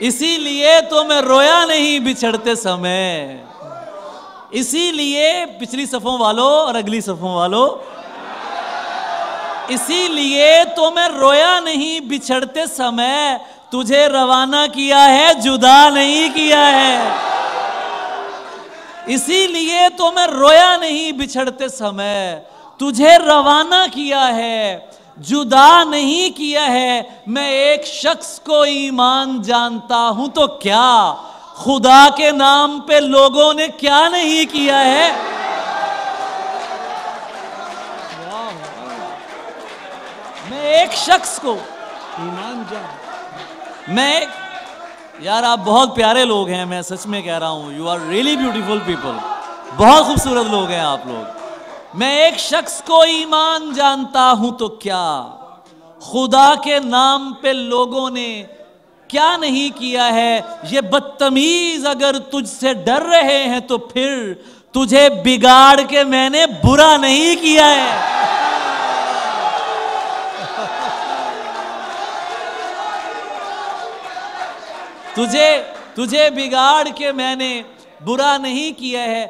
اسی لیے تو میں رویا نہیں بچھڑتے سمے. اسی لیے پچھلی صفوں والوں اور اگلی صفوں والوں، اسی لیے تو میں رویا نہیں بچھڑتے سمے، تجھے روانہ کیا ہے جدا نہیں کیا ہے. اسی لیے تو میں رویا نہیں بچھڑتے سمے، تجھے روانہ کیا ہے جدا نہیں کیا ہے. میں ایک شخص کو ایمان جانتا ہوں تو کیا، خدا کے نام پہ لوگوں نے کیا نہیں کیا ہے. میں ایک شخص کو ایمان میں یار آپ بہت پیارے لوگ ہیں، میں سچ میں کہہ رہا ہوں. You are really beautiful people. بہت خوبصورت لوگ ہیں آپ لوگ. میں ایک شخص کو ایمان جانتا ہوں تو کیا، خدا کے نام پہ لوگوں نے کیا نہیں کیا ہے. یہ بدتمیز اگر تجھ سے ڈر رہے ہیں تو پھر تجھے بگاڑ کے میں نے برا نہیں کیا ہے. تجھے بگاڑ کے میں نے برا نہیں کیا ہے.